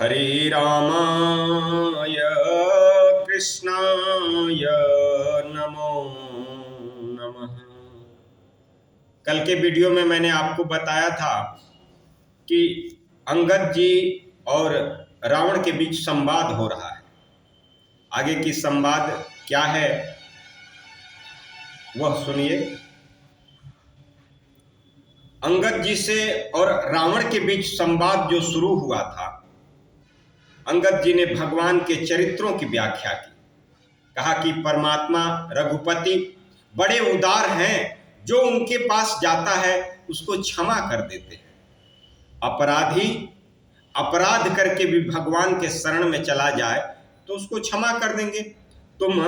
हरे रामाय कृष्णाय नमो नमः। कल के वीडियो में मैंने आपको बताया था कि अंगद जी और रावण के बीच संवाद हो रहा है। आगे की संवाद क्या है वह सुनिए। अंगद जी से और रावण के बीच संवाद जो शुरू हुआ था, अंगद जी ने भगवान के चरित्रों की व्याख्या की। कहा कि परमात्मा रघुपति बड़े उदार हैं, जो उनके पास जाता है उसको क्षमा कर देते हैं। अपराधी अपराध करके भी भगवान के शरण में चला जाए तो उसको क्षमा कर देंगे। तुम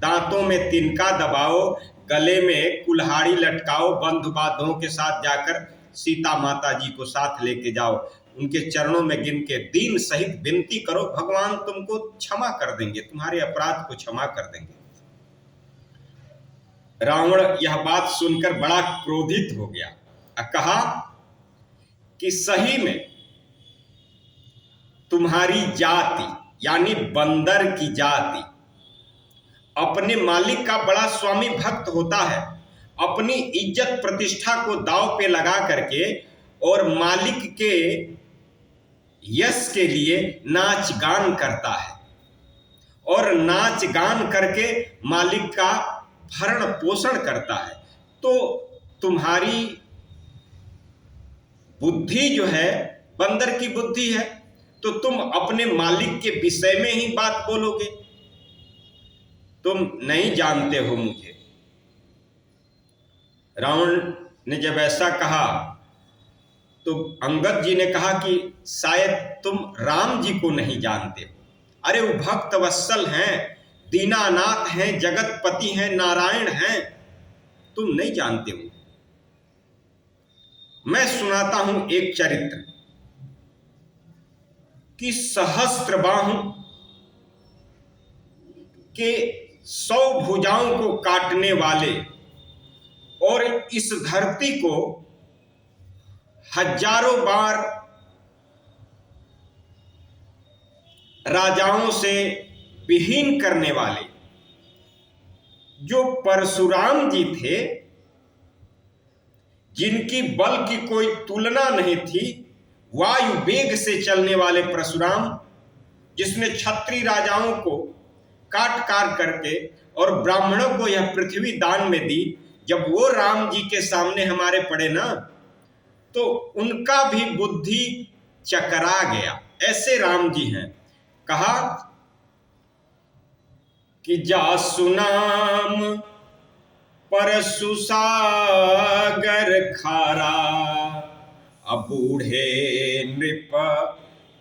दांतों में तिनका दबाओ, गले में कुल्हाड़ी लटकाओ, बंधु बांधवों के साथ जाकर सीता माता जी को साथ लेके जाओ, उनके चरणों में गिन के दीन सहित विनती करो, भगवान तुमको क्षमा कर देंगे, तुम्हारे अपराध को क्षमा कर देंगे। रावण यह बात सुनकर बड़ा क्रोधित हो गया। कहा कि सही में तुम्हारी जाति यानी बंदर की जाति अपने मालिक का बड़ा स्वामी भक्त होता है, अपनी इज्जत प्रतिष्ठा को दांव पे लगा करके और मालिक के यश के लिए नाच गान करता है और नाच गान करके मालिक का भरण पोषण करता है। तो तुम्हारी बुद्धि जो है बंदर की बुद्धि है, तो तुम अपने मालिक के विषय में ही बात बोलोगे। तुम नहीं जानते हो मुझे। रावण ने जब ऐसा कहा तो अंगद जी ने कहा कि शायद तुम राम जी को नहीं जानते हो। अरे वो भक्त वत्सल हैं, दीनानाथ हैं, जगतपति हैं, नारायण हैं, तुम नहीं जानते हो। मैं सुनाता हूं एक चरित्र कि सहस्त्रबाहु के 100 भुजाओं को काटने वाले और इस धरती को हजारों बार राजाओं से विहीन करने वाले जो परशुराम जी थे, जिनकी बल की कोई तुलना नहीं थी, वायु वेग से चलने वाले परशुराम, जिसने क्षत्रिय राजाओं को काट काट करके और ब्राह्मणों को यह पृथ्वी दान में दी, जब वो राम जी के सामने हमारे पड़े ना तो उनका भी बुद्धि चकरा गया। ऐसे राम जी हैं। कहा कि जासु नाम परशु सागर खारा, अबूढ़े नृप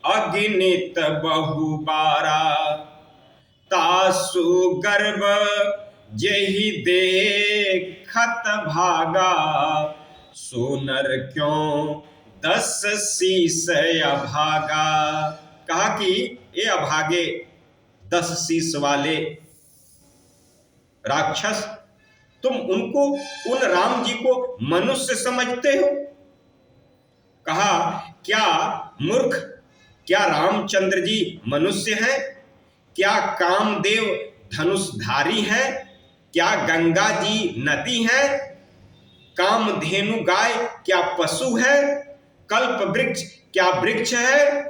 अगिनित बहुबारा, तासु गर्भ जेहि देखत भागा, सोनर क्यों 10 शीस अभागा। कहा कि ये अभागे 10 शीस वाले राक्षस, तुम उनको, उन राम जी को मनुष्य समझते हो। कहा क्या मूर्ख, क्या रामचंद्र जी मनुष्य हैं? क्या कामदेव धनुषधारी हैं? क्या गंगा जी नदी है? कामधेनु गाय क्या पशु है? कल्प वृक्ष क्या वृक्ष है?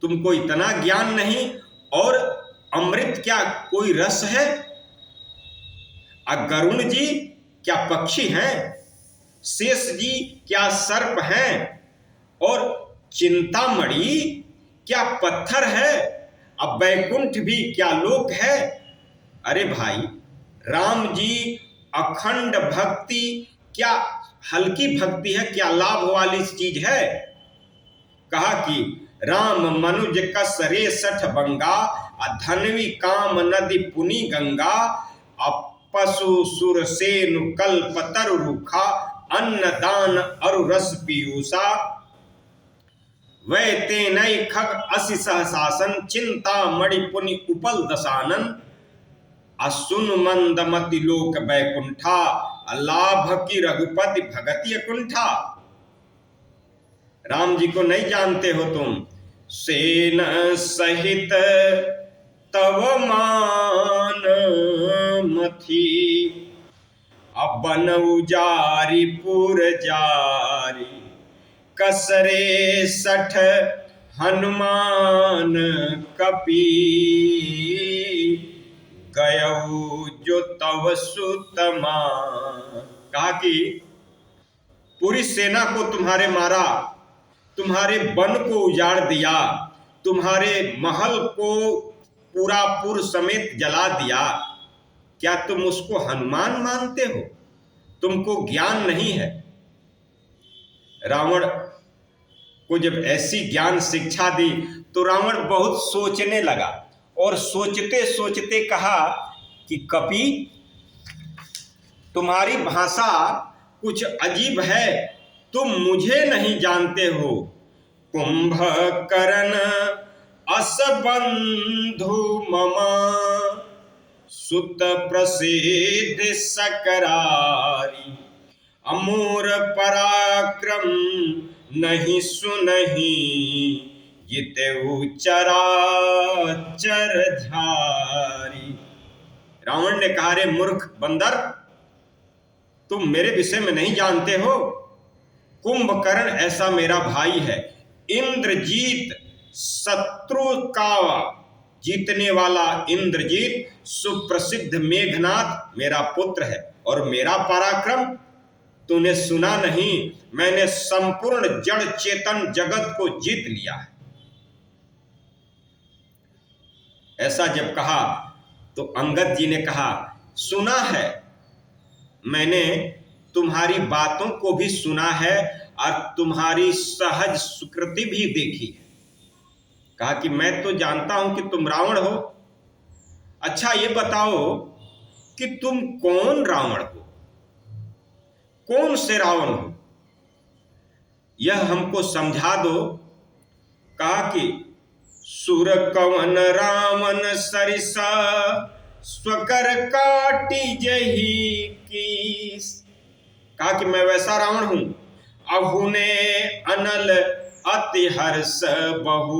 तुमको इतना ज्ञान नहीं। और अमृत क्या कोई रस है? गरुण जी क्या पक्षी हैं? शेष जी क्या सर्प हैं? और चिंतामणि क्या पत्थर है? अब वैकुंठ भी क्या लोक है? अरे भाई, राम जी अखंड भक्ति क्या हल्की भक्ति है? क्या लाभ वाली चीज है? कहा कि राम मनुज कस रे 60 बंगा, धनवी काम नदी पुनी गंगा, पशु सुर सेनु कल्प तरु रुखा, अन्न दान अरु रस पीयूषा, वै तेनई खग असि सहशासन, चिंता मणि पुनि उपल दशानन, असुन मंदमति लोक बैकुंठा, लाभ की रघुपति भगति कुंठा। राम जी को नहीं जानते हो तुम। सेन सहित तव मान मथी। अब बन उजारी पुर जारी, कसरे सठ हनुमान कपी। गयऊ जो तव सुतमा। कहा कि पूरी सेना को तुम्हारे मारा, तुम्हारे वन को उजाड़ दिया, तुम्हारे महल को पूरा पुर समेत जला दिया। क्या तुम उसको हनुमान मानते हो? तुमको ज्ञान नहीं है। रावण को जब ऐसी ज्ञान शिक्षा दी तो रावण बहुत सोचने लगा और सोचते सोचते कहा कि कपि, तुम्हारी भाषा कुछ अजीब है, तुम मुझे नहीं जानते हो। कुंभकर्ण असबंधु मम, सुत प्रसिद्ध सकरारी। अमूर पराक्रम नहीं सुनहि, जितेऊ चराचर झारी। रावण ने कहा, रे मूर्ख बंदर, तुम मेरे विषय में नहीं जानते हो। कुंभकर्ण ऐसा मेरा भाई है। इंद्रजीत, शत्रु का जीतने वाला इंद्रजीत, सुप्रसिद्ध मेघनाथ मेरा पुत्र है। और मेरा पराक्रम तूने सुना नहीं, मैंने संपूर्ण जड़ चेतन जगत को जीत लिया है। ऐसा जब कहा तो अंगद जी ने कहा, सुना है, मैंने तुम्हारी बातों को भी सुना है और तुम्हारी सहज सुकृति भी देखी है। कहा कि मैं तो जानता हूं कि तुम रावण हो। अच्छा ये बताओ कि तुम कौन रावण हो, कौन से रावण हो, यह हमको समझा दो। कहा कि सुर कवन रावण सरिसा, स्वकर काटी जही कीस। कहा कि मैं वैसा रावण हूं, अहुने अनल अति हर्ष बहु,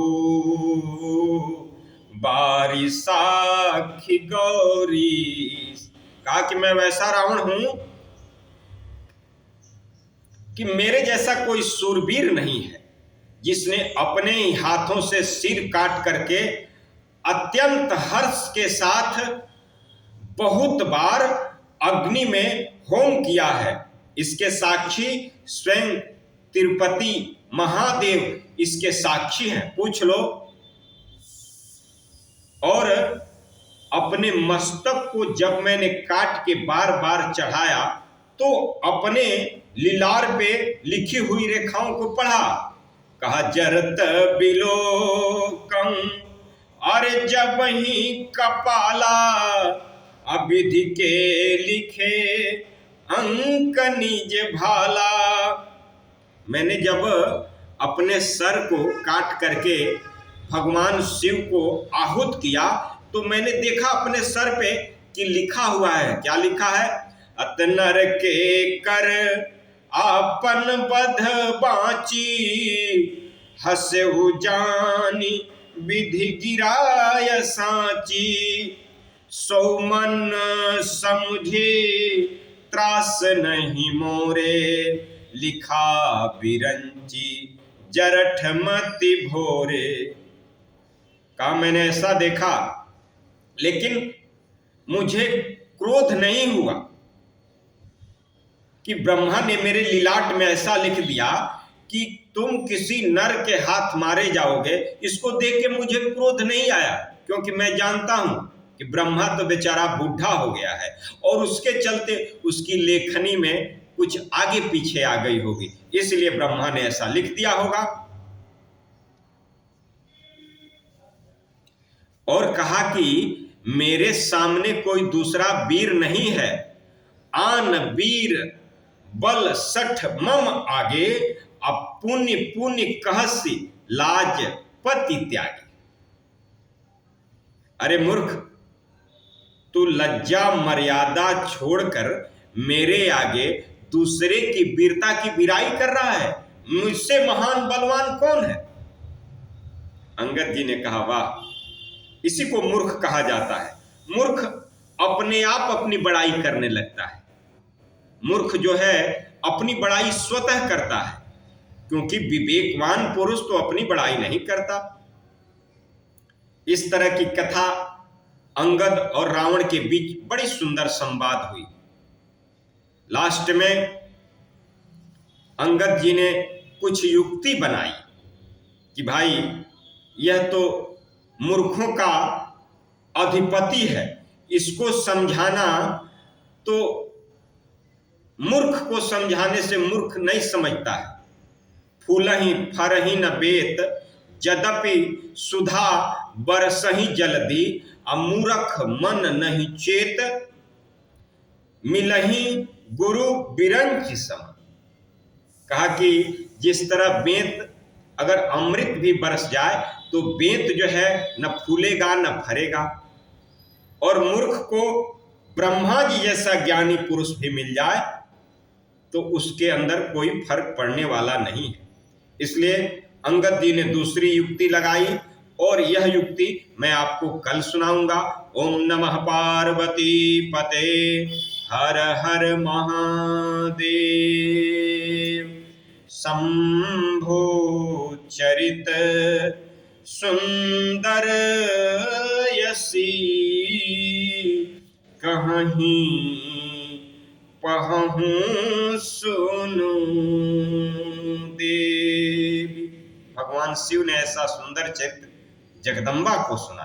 बारी साखी गौरी। कहा कि मैं वैसा रावण हूं कि मेरे जैसा कोई सूरवीर नहीं है, जिसने अपने ही हाथों से सिर काट करके अत्यंत हर्ष के साथ बहुत बार अग्नि में होम किया है। इसके साक्षी स्वयं तिरुपति महादेव इसके साक्षी हैं, पूछ लो। और अपने मस्तक को जब मैंने काट के बार बार चढ़ाया तो अपने लीलार पे लिखी हुई रेखाओं को पढ़ा। कहा जरत बिलोकम, अरे जब ही कपाला, अविधि के लिखे अंक निज भाला। मैंने जब अपने सर को काट करके भगवान शिव को आहुत किया तो मैंने देखा अपने सर पे कि लिखा हुआ है। क्या लिखा है? अतनर के कर आपन बध बाची, हसेहु जानी विधि गिराय सांची। सौमन समझे त्रास नहीं मोरे, लिखा बिरंची जरठ मति भोरे। कहा मैंने ऐसा देखा, लेकिन मुझे क्रोध नहीं हुआ कि ब्रह्मा ने मेरे लीलाट में ऐसा लिख दिया कि तुम किसी नर के हाथ मारे जाओगे। इसको देख के मुझे क्रोध नहीं आया, क्योंकि मैं जानता हूं कि ब्रह्मा तो बेचारा बूढ़ा हो गया है और उसके चलते उसकी लेखनी में कुछ आगे पीछे आ गई होगी, इसलिए ब्रह्मा ने ऐसा लिख दिया होगा। और कहा कि मेरे सामने कोई दूसरा वीर नहीं है, आन वीर बल सठ मम आगे, अब पुण्य पुण्य कहसी लाज पति त्यागी। अरे मूर्ख, तू लज्जा मर्यादा छोड़कर मेरे आगे दूसरे की वीरता की बिराई कर रहा है। मुझसे महान बलवान कौन है? अंगद जी ने कहा, वाह, इसी को मूर्ख कहा जाता है। मूर्ख अपने आप अपनी बड़ाई करने लगता है। मूर्ख जो है अपनी बड़ाई स्वतः करता है, क्योंकि विवेकवान पुरुष तो अपनी बड़ाई नहीं करता। इस तरह की कथा अंगद और रावण के बीच बड़ी सुंदर संवाद हुई। लास्ट में अंगद जी ने कुछ युक्ति बनाई कि भाई यह तो मूर्खों का अधिपति है, इसको समझाना तो मूर्ख को समझाने से मूर्ख नहीं समझता है। फूलहि फरहि न बेत, यद्यपि सुधा बरसहि जल्दी, अमूर्ख मन नहीं चेत, मिलहि गुरु बिरंच सम। कहा कि जिस तरह बेंत अगर अमृत भी बरस जाए तो बेंत जो है न फूलेगा न फरेगा, और मूर्ख को ब्रह्मा जी जैसा ज्ञानी पुरुष भी मिल जाए तो उसके अंदर कोई फर्क पड़ने वाला नहीं है। इसलिए अंगद जी ने दूसरी युक्ति लगाई, और यह युक्ति मैं आपको कल सुनाऊंगा। ओम नमः पार्वती पते, हर हर महादेव। शंभो चरित सुंदर यसी, कहीं पहूं सुनु देवी। भगवान शिव ने ऐसा सुंदर चरित्र जगदम्बा को सुना।